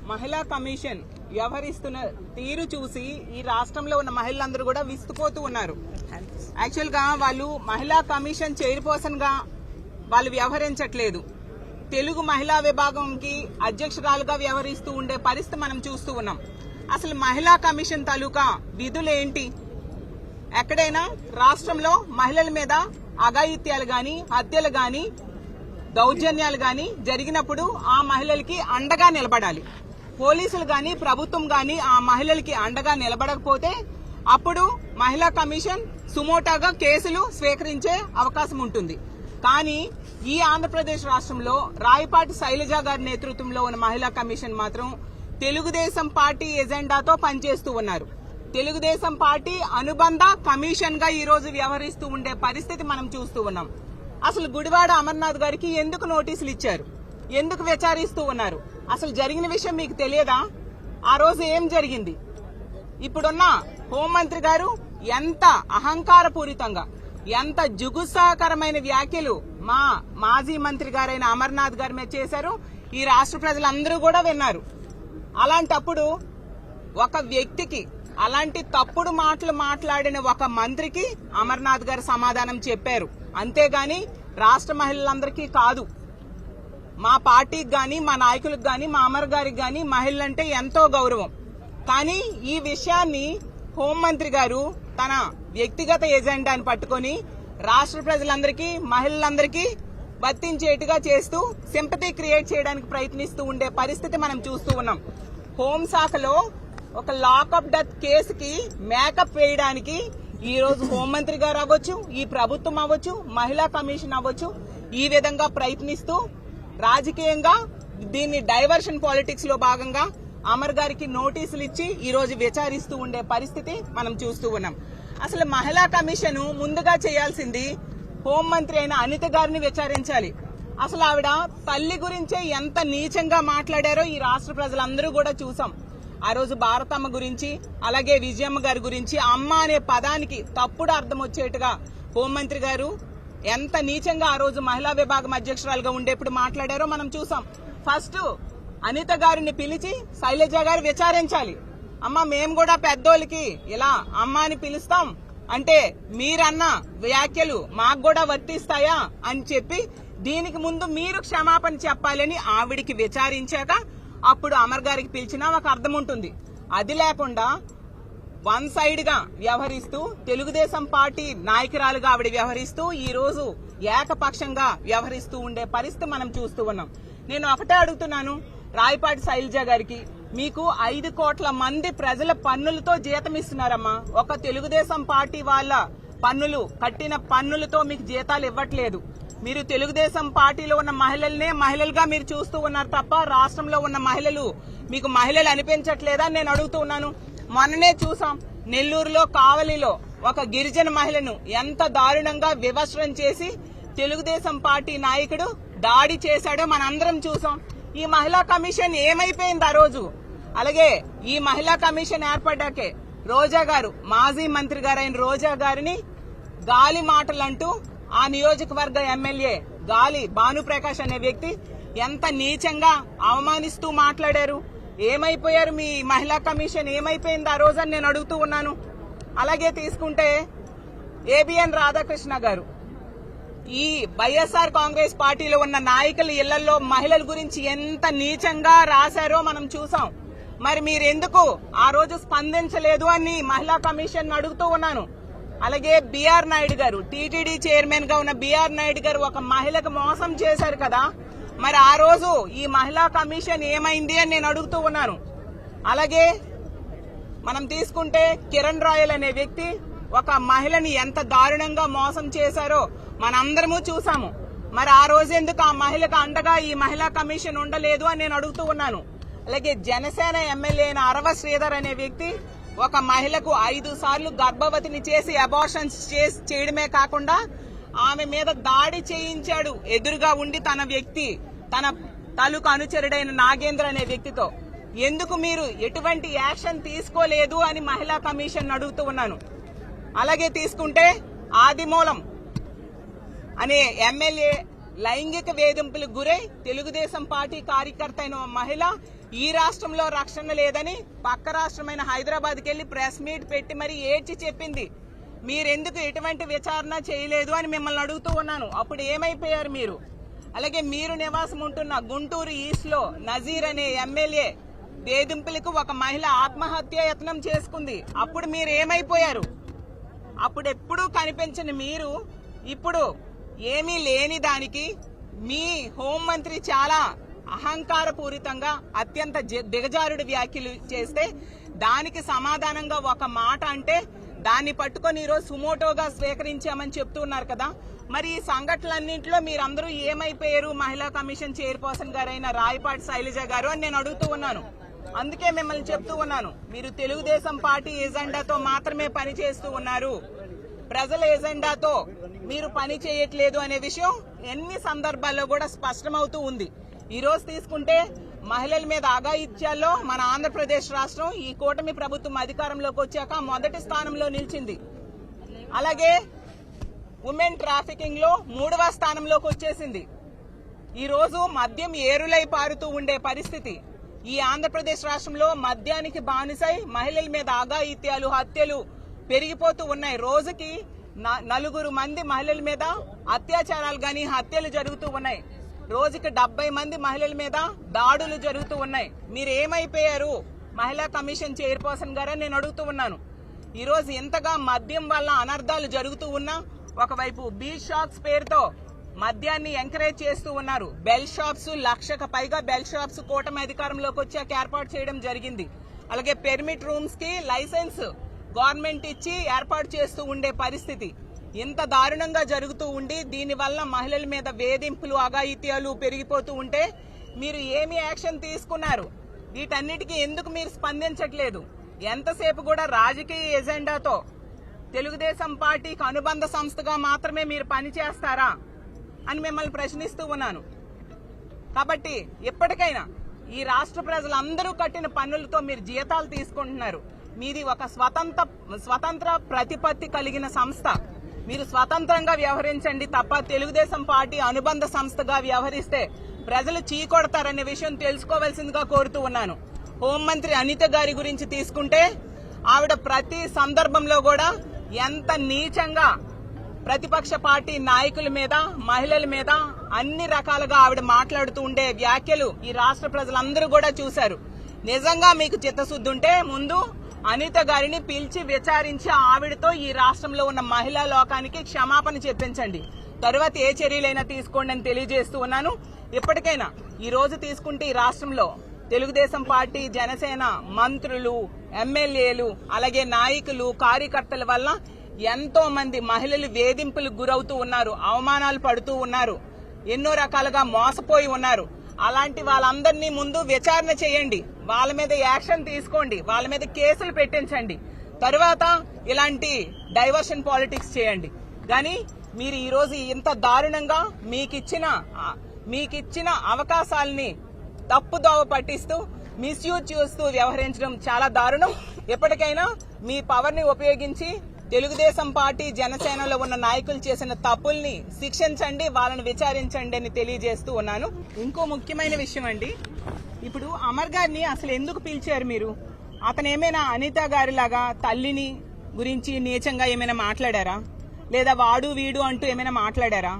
మహిళా కమిషన్ వ్యవహరిస్తున్న తీరు చూసి ఈ రాష్ట్రంలో ఉన్న మహిళలందరూ కూడా విస్తుపోతూ ఉన్నారు. యాక్చువల్ గా వాళ్ళు మహిళా కమిషన్ చైర్పర్సన్ గా వాళ్ళు వ్యవహరించట్లేదు. తెలుగు మహిళా విభాగంకి అధ్యక్షురాలుగా వ్యవహరిస్తూ ఉండే పరిస్థితి మనం చూస్తూ ఉన్నాం. అసలు మహిళా కమిషన్ తాలూకా విధులేంటి? ఎక్కడైనా రాష్ట్రంలో మహిళల మీద అఘాయిత్యాలు గాని, హత్యలు గాని, దౌర్జన్యాలు గాని జరిగినప్పుడు ఆ మహిళలకి అండగా నిలబడాలి. పోలీసులు గాని, ప్రభుత్వం గాని ఆ మహిళలకి అండగా నిలబడకపోతే అప్పుడు మహిళా కమిషన్ సుమోటాగా కేసులు స్వీకరించే అవకాశం ఉంటుంది. కానీ ఈ ఆంధ్రప్రదేశ్ రాష్ట్రంలో రాయపాటి శైలజ గారి నేతృత్వంలో ఉన్న మహిళా కమిషన్ మాత్రం తెలుగుదేశం పార్టీ ఎజెండాతో పనిచేస్తూ ఉన్నారు. తెలుగుదేశం పార్టీ అనుబంధ కమిషన్ గా ఈ రోజు వ్యవహరిస్తూ ఉండే పరిస్థితి మనం చూస్తూ ఉన్నాం. అసలు గుడివాడ అమర్నాథ్ గారికి ఎందుకు నోటీసులు ఇచ్చారు? ఎందుకు విచారిస్తూ ఉన్నారు? అసలు జరిగిన విషయం మీకు తెలియదా? ఆ రోజు ఏం జరిగింది? ఇప్పుడున్న హోంమంత్రి గారు ఎంత అహంకారపూరితంగా, ఎంత జుగుత్సాకరమైన వ్యాఖ్యలు మా మాజీ మంత్రి గారైన అమర్నాథ్ గారి మీద చేశారు ఈ రాష్ట్ర ప్రజలందరూ కూడా విన్నారు. అలాంటప్పుడు ఒక వ్యక్తికి, అలాంటి తప్పుడు మాటలు మాట్లాడిన ఒక మంత్రికి అమర్నాథ్ గారు సమాధానం చెప్పారు. అంతేగాని రాష్ట్ర మహిళలందరికీ కాదు. మా పార్టీకి గాని, మా నాయకులకు గాని, మా అమర్ గారికి గాని మహిళలంటే ఎంతో గౌరవం. కానీ ఈ విషయాన్ని హోంమంత్రి గారు తన వ్యక్తిగత ఎజెండాని పట్టుకొని రాష్ట్ర ప్రజలందరికీ, మహిళలందరికీ వర్తించేట్టుగా చేస్తూ సింపతి క్రియేట్ చేయడానికి ప్రయత్నిస్తూ ఉండే పరిస్థితి మనం చూస్తూ ఉన్నాం. హోంశాఖలో ఒక లాకప్ డెత్ కేసుకి మేకప్ వేయడానికి ఈ రోజు హోంమంత్రి గారు అవ్వచ్చు, ఈ ప్రభుత్వం అవ్వచ్చు, మహిళా కమిషన్ అవ్వచ్చు, ఈ విధంగా ప్రయత్నిస్తూ రాజకీయంగా దీన్ని డైవర్షన్ పాలిటిక్స్ లో భాగంగా అమర్ గారికి నోటీసులు ఇచ్చి ఈ రోజు విచారిస్తూ ఉండే పరిస్థితి మనం చూస్తూ ఉన్నాం. అసలు మహిళా కమిషన్ ముందుగా చేయాల్సింది హోంమంత్రి అయిన అనిత గారిని విచారించాలి. అసలు ఆవిడ తల్లి గురించే ఎంత నీచంగా మాట్లాడారో ఈ రాష్ట్ర ప్రజలందరూ కూడా చూసాం. ఆ రోజు భారతమ్మ గురించి, అలాగే విజయమ్మ గారి గురించి అమ్మ అనే పదానికి తప్పుడు అర్థం వచ్చేట్టుగా హోంమంత్రి గారు ఎంత నీచంగా ఆ రోజు మహిళా విభాగం అధ్యక్షురాలుగా ఉండేప్పుడు మాట్లాడారో మనం చూసాం. ఫస్ట్ అనిత గారిని పిలిచి శైలజ గారు విచారించాలి. అమ్మ, మేము కూడా పెద్దోళ్ళకి ఇలా అమ్మ అని పిలుస్తాం అంటే మీరన్న వ్యాఖ్యలు మాకు కూడా వర్తిస్తాయా అని చెప్పి దీనికి ముందు మీరు క్షమాపణ చెప్పాలని ఆవిడికి విచారించాక అప్పుడు అమర్ గారికి పిలిచినా ఒక అర్థం ఉంటుంది. అది లేకుండా వన్ సైడ్ గా వ్యవహరిస్తూ, తెలుగుదేశం పార్టీ నాయకురాలుగా ఆవిడ వ్యవహరిస్తూ ఈ రోజు ఏకపక్షంగా వ్యవహరిస్తూ ఉండే పరిస్థితి మనం చూస్తూ ఉన్నాం. నేను ఒకటే అడుగుతున్నాను రాయపాటి శైలజ గారికి, మీకు 5 కోట్ల మంది ప్రజల పన్నులతో జీతం ఇస్తున్నారమ్మా. ఒక తెలుగుదేశం పార్టీ వాళ్ళ పన్నులు, కట్టిన పన్నులతో మీకు జీతాలు ఇవ్వట్లేదు. మీరు తెలుగుదేశం పార్టీలో ఉన్న మహిళలనే మహిళలుగా మీరు చూస్తూ ఉన్నారు తప్ప రాష్ట్రంలో ఉన్న మహిళలు మీకు మహిళలు అనిపించట్లేదా నేను అడుగుతూ ఉన్నాను. మొన్ననే చూసాం నెల్లూరులో కావలిలో ఒక గిరిజన మహిళను ఎంత దారుణంగా వివస్త్రం చేసి తెలుగుదేశం పార్టీ నాయకుడు దాడి చేశాడో మనందరం చూసాం. ఈ మహిళా కమిషన్ ఏమైపోయింది ఆ రోజు? అలాగే ఈ మహిళా కమిషన్ ఏర్పడ్డాకే రోజా గారు, మాజీ మంత్రి గారైన రోజా గారిని గాలి మాటలంటూ ఆ నియోజకవర్గ ఎమ్మెల్యే గాలి భానుప్రకాష్ అనే వ్యక్తి ఎంత నీచంగా అవమానిస్తూ మాట్లాడారు. ఏమైపోయారు మీ మహిళా కమిషన్? ఏమైపోయింది ఆ రోజు అని నేను అడుగుతూ ఉన్నాను. అలాగే తీసుకుంటే ఏబిఎన్ రాధాకృష్ణ గారు ఈ వైఎస్ఆర్ కాంగ్రెస్ పార్టీలో ఉన్న నాయకుల ఇళ్లలో మహిళల గురించి ఎంత నీచంగా రాశారో మనం చూసాం. మరి మీరెందుకు ఆ రోజు స్పందించలేదు అని మహిళా కమిషన్ అడుగుతూ ఉన్నాను. అలాగే బిఆర్ నాయుడు గారు, టీటీడీ చైర్మన్ గా ఉన్న బిఆర్ నాయుడు గారు ఒక మహిళకు మోసం చేశారు కదా, మరి ఆ రోజు ఈ మహిళా కమిషన్ ఏమైంది అని నేను అడుగుతూ ఉన్నాను. అలాగే మనం తీసుకుంటే కిరణ్ రాయల్ అనే వ్యక్తి ఒక మహిళని ఎంత దారుణంగా మోసం చేశారో మనందరము చూసాము. మరి ఆ రోజు ఎందుకు ఆ మహిళకు అండగా ఈ మహిళా కమిషన్ ఉండలేదు అని నేను అడుగుతూ ఉన్నాను. అలాగే జనసేన ఎమ్మెల్యే అయిన అరవ శ్రీధర్ అనే వ్యక్తి ఒక మహిళకు 5 సార్లు గర్భవతిని చేసి అబార్షన్స్ చేయడమే కాకుండా ఆమె మీద దాడి చేయించాడు ఎదురుగా ఉండి తన తాలూకు అనుచరుడైన నాగేంద్ర అనే వ్యక్తితో. ఎందుకు మీరు ఎటువంటి యాక్షన్ తీసుకోలేదు అని మహిళా కమిషన్ అడుగుతూ ఉన్నాను. అలాగే తీసుకుంటే ఆదిమూలం అనే ఎమ్మెల్యే లైంగిక వేధింపులకు గురై తెలుగుదేశం పార్టీ కార్యకర్త అయిన మహిళ ఈ రాష్ట్రంలో రక్షణ లేదని పక్క రాష్ట్రమైన హైదరాబాద్కి వెళ్లి ప్రెస్ మీట్ పెట్టి మరి ఏడ్చి చెప్పింది. మీరెందుకు ఎటువంటి విచారణ చేయలేదు అని మిమ్మల్ని అడుగుతూ ఉన్నాను. అప్పుడు ఏమైపోయారు మీరు? అలాగే మీరు నివాసం ఉంటున్న గుంటూరు ఈస్ట్ లో నజీర్ అనే ఎమ్మెల్యే వేధింపులకు ఒక మహిళ ఆత్మహత్య యత్నం చేసుకుంది. అప్పుడు మీరు ఏమైపోయారు? అప్పుడెప్పుడూ కనిపించని మీరు ఇప్పుడు ఏమీ లేని దానికి మీ హోంమంత్రి చాలా అహంకారపూరితంగా అత్యంత దిగజారుడు వ్యాఖ్యలు చేస్తే దానికి సమాధానంగా ఒక మాట అంటే దాన్ని పట్టుకొని ఈరోజు సుమోటోగా స్వీకరించామని చెప్తున్నారు కదా. మరి ఈ సంఘటనలన్నింటిలో మీరందరూ ఏమైపోయారు? మహిళా కమిషన్ చైర్పర్సన్ గారైన రాయపాటి శైలజ గారు అని నేను అడుగుతూ ఉన్నాను. అందుకే మిమ్మల్ని చెప్తూ ఉన్నాను, మీరు తెలుగుదేశం పార్టీ ఎజెండాతో మాత్రమే పనిచేస్తూ ఉన్నారు, ప్రజల ఎజెండాతో మీరు పని చేయట్లేదు అనే విషయం ఎన్ని సందర్భాల్లో కూడా స్పష్టమవుతూ ఉంది. ఈ రోజు తీసుకుంటే మహిళల మీద అఘాయిత్యాల్లో మన ఆంధ్రప్రదేశ్ రాష్ట్రం ఈ కూటమి ప్రభుత్వం అధికారంలోకి వచ్చాక మొదటి స్థానంలో నిలిచింది. అలాగే ఉమెన్ ట్రాఫికింగ్ లో 3వ స్థానంలోకి వచ్చేసింది. ఈ రోజు మద్యం ఏరులై పారుతూ ఉండే పరిస్థితి. ఈ ఆంధ్రప్రదేశ్ రాష్ట్రంలో మద్యానికి బానిసై మహిళల మీద అఘాయిత్యాలు, హత్యలు పెరిగిపోతూ ఉన్నాయి. రోజుకి 4 మంది మహిళల మీద అత్యాచారాలు గాని హత్యలు జరుగుతూ ఉన్నాయి. రోజుకి 70 మంది మహిళల మీద దాడులు జరుగుతూ ఉన్నాయి. మీరు ఏమైపోయారు మహిళా కమిషన్ చైర్పర్సన్ గారు నేను అడుగుతూ ఉన్నాను. ఈ రోజు ఇంతగా మద్యం వల్ల అనర్థాలు జరుగుతూ ఉన్నా ఒకవైపు బీచ్ షాప్స్ పేరుతో మద్యాన్ని ఎంకరేజ్ చేస్తూ ఉన్నారు. బెల్ షాప్స్ 1,00,000కు పైగా బెల్ షాప్స్ కూటమి అధికారంలోకి వచ్చాక ఏర్పాటు చేయడం జరిగింది. అలాగే పెర్మిట్ రూమ్స్ కి లైసెన్స్ గవర్నమెంట్ ఇచ్చి ఏర్పాటు చేస్తూ ఉండే పరిస్థితి. ఇంత దారుణంగా జరుగుతూ ఉండి దీనివల్ల మహిళల మీద వేధింపులు, అఘాయిత్యాలు పెరిగిపోతూ ఉంటే మీరు ఏమి యాక్షన్ తీసుకున్నారు? వీటన్నిటికీ ఎందుకు మీరు స్పందించట్లేదు? ఎంతసేపు కూడా రాజకీయ ఎజెండాతో తెలుగుదేశం పార్టీకి అనుబంధ సంస్థగా మాత్రమే మీరు పనిచేస్తారా అని మిమ్మల్ని ప్రశ్నిస్తూ ఉన్నాను. కాబట్టి ఎప్పటికైనా ఈ రాష్ట్ర ప్రజలందరూ కట్టిన పన్నులతో మీరు జీతాలు తీసుకుంటున్నారు. మీది ఒక స్వతంత్ర ప్రతిపత్తి కలిగిన సంస్థ. మీరు స్వతంత్రంగా వ్యవహరించండి తప్ప తెలుగుదేశం పార్టీ అనుబంధ సంస్థగా వ్యవహరిస్తే ప్రజలు చీకొడతారనే విషయం తెలుసుకోవాల్సిందిగా కోరుతూ ఉన్నాను. హోంమంత్రి అనిత గారి గురించి తీసుకుంటే ఆవిడ ప్రతి సందర్భంలో కూడా ఎంత నీచంగా ప్రతిపక్ష పార్టీ నాయకుల మీద, మహిళల మీద అన్ని రకాలుగా ఆవిడ మాట్లాడుతూ ఉండే వ్యాఖ్యలు ఈ రాష్ట్ర ప్రజలందరూ కూడా చూశారు. నిజంగా మీకు చిత్తశుద్ధి ఉంటే ముందు అనిత గారిని పిలిచి విచారించి ఆవిడతో ఈ రాష్ట్రంలో ఉన్న మహిళా లోకానికి క్షమాపణ చెప్పించండి. తరువాత ఏ చర్యలైనా తీసుకోండి అని తెలియజేస్తూ ఉన్నాను. ఇప్పటికైనా ఈ రోజు తీసుకుంటే ఈ రాష్ట్రంలో తెలుగుదేశం పార్టీ, జనసేన మంత్రులు, ఎమ్మెల్యేలు, అలాగే నాయకులు, కార్యకర్తల వల్ల ఎంతో మంది మహిళలు వేధింపులకు గురవుతూ ఉన్నారు, అవమానాలు పడుతూ ఉన్నారు, ఎన్నో రకాలుగా మోసపోయి ఉన్నారు. అలాంటి వాళ్ళందరినీ ముందు విచారణ చేయండి, వాళ్ళ మీద యాక్షన్ తీసుకోండి, వాళ్ళ మీద కేసులు పెట్టించండి. తరువాత ఇలాంటి డైవర్షన్ పాలిటిక్స్ చేయండి. కానీ మీరు ఈ రోజు ఇంత దారుణంగా మీకిచ్చిన అవకాశాలని తప్పుదోవ పట్టిస్తూ మిస్యూజ్ చేస్తూ వ్యవహరించడం చాలా దారుణం. ఎప్పటికైనా మీ పవర్ ని ఉపయోగించి తెలుగుదేశం పార్టీ, జనసేనలో ఉన్న నాయకులు చేసిన తప్పుల్ని శిక్షించండి, వాళ్ళని విచారించండి అని తెలియజేస్తూ ఉన్నాను. ఇంకో ముఖ్యమైన విషయం అండి, ఇప్పుడు అమర్ గారిని అసలు ఎందుకు పిలిచారు మీరు? అతను ఏమైనా అనిత గారిలాగా తల్లిని గురించి నీచంగా ఏమైనా మాట్లాడారా? లేదా వాడు వీడు అంటూ ఏమైనా మాట్లాడారా?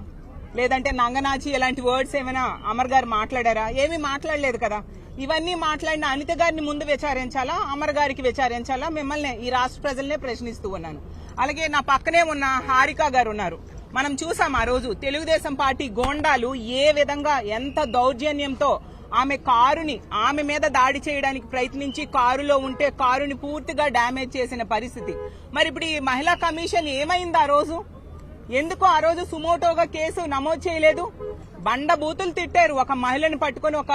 లేదంటే నంగనాచి ఇలాంటి వర్డ్స్ ఏమైనా అమర్ గారు మాట్లాడారా? ఏమీ మాట్లాడలేదు కదా. ఇవన్నీ మాట్లాడిన అనిత గారిని ముందు విచారించాలా, అమర్ గారికి విచారించాలా? మిమ్మల్ని ఈ రాష్ట్ర ప్రజలనే ప్రశ్నిస్తూ ఉన్నాను. అలాగే నా పక్కనే ఉన్న హారిక గారు ఉన్నారు. మనం చూసాం ఆ రోజు తెలుగుదేశం పార్టీ గోండాలు ఏ విధంగా ఎంత దౌర్జన్యంతో ఆమె మీద దాడి చేయడానికి ప్రయత్నించి కారులో ఉంటే కారుని పూర్తిగా డ్యామేజ్ చేసిన పరిస్థితి. మరి ఇప్పుడు ఈ మహిళా కమిషన్ ఏమైంది? ఆ రోజు ఎందుకు ఆ రోజు సుమోటోగా కేసు నమోదు చేయలేదు? బండ బూతులు తిట్టారు ఒక మహిళను పట్టుకుని, ఒక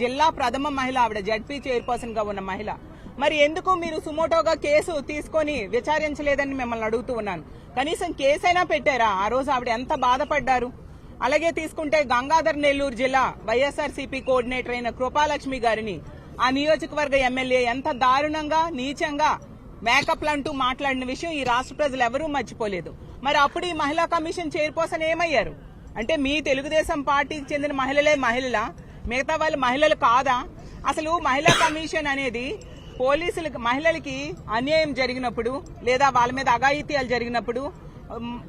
జిల్లా ప్రథమ మహిళ, ఆవిడ జడ్పీ చైర్పర్సన్ గా ఉన్న మహిళ. మరి ఎందుకు మీరు సుమోటోగా కేసు తీసుకొని విచారించలేదని మిమ్మల్ని అడుగుతూ ఉన్నాను. కనీసం కేసైనా పెట్టారా? ఆ రోజు ఆవిడ ఎంత బాధపడ్డారు. అలాగే తీసుకుంటే గంగాధర్ నెల్లూరు జిల్లా వైఎస్ఆర్సీపీ కోఆర్డినేటర్ అయిన కృపాలక్ష్మి గారిని ఆ నియోజకవర్గ ఎమ్మెల్యే ఎంత దారుణంగా, నీచంగా మేకప్లు అంటూ మాట్లాడిన విషయం ఈ రాష్ట్ర ప్రజలు ఎవరూ మర్చిపోలేదు. మరి అప్పుడు ఈ మహిళా కమిషన్ చైర్పర్సన్ ఏమయ్యారు? అంటే మీ తెలుగుదేశం పార్టీకి చెందిన మహిళలే మహిళలా? మిగతా వాళ్ళు మహిళలు కాదా? అసలు మహిళా కమిషన్ అనేది పోలీసులకు మహిళలకి అన్యాయం జరిగినప్పుడు లేదా వాళ్ళ మీద అఘాయిత్యాలు జరిగినప్పుడు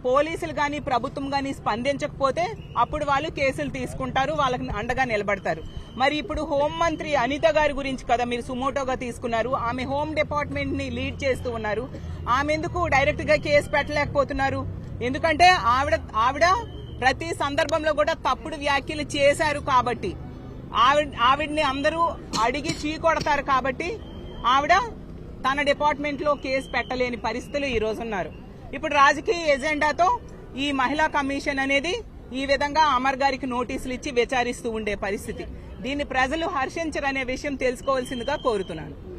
పోలీసులు కానీ ప్రభుత్వం కానీ స్పందించకపోతే అప్పుడు వాళ్ళు కేసులు తీసుకుంటారు, వాళ్ళకి అండగా నిలబడతారు. మరి ఇప్పుడు హోంమంత్రి అనిత గారి గురించి కదా మీరు సుమోటోగా తీసుకున్నారు. ఆమె హోమ్ డిపార్ట్మెంట్ ని లీడ్ చేస్తూ ఉన్నారు. ఆమె ఎందుకు డైరెక్ట్ గా కేసు పెట్టలేకపోతున్నారు? ఎందుకంటే ఆవిడ ప్రతి సందర్భంలో కూడా తప్పుడు వ్యాఖ్యలు చేశారు కాబట్టి, ఆవిడ్ని అందరూ అడిగి చీకొడతారు కాబట్టి ఆవిడ తన డిపార్ట్మెంట్ లో కేసు పెట్టలేని పరిస్థితులు ఈ రోజు ఉన్నారు. ఇప్పుడు రాజకీయ ఎజెండాతో ఈ మహిళా కమిషన్ అనేది ఈ విధంగా అమర్ గారికి నోటీసులు ఇచ్చి విచారిస్తూ ఉండే పరిస్థితి. దీన్ని ప్రజలు హర్షించరనే విషయం తెలుసుకోవాల్సిందిగా కోరుతున్నాను.